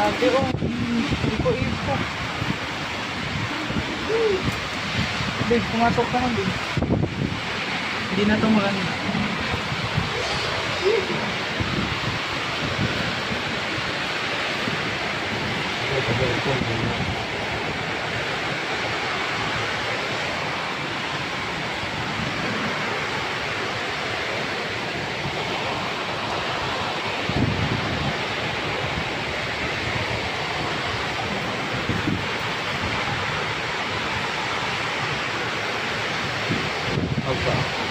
Grabe oh. Iko-iko. Big, pumasok ka na, Big. Hindi na ito maganda. Okay.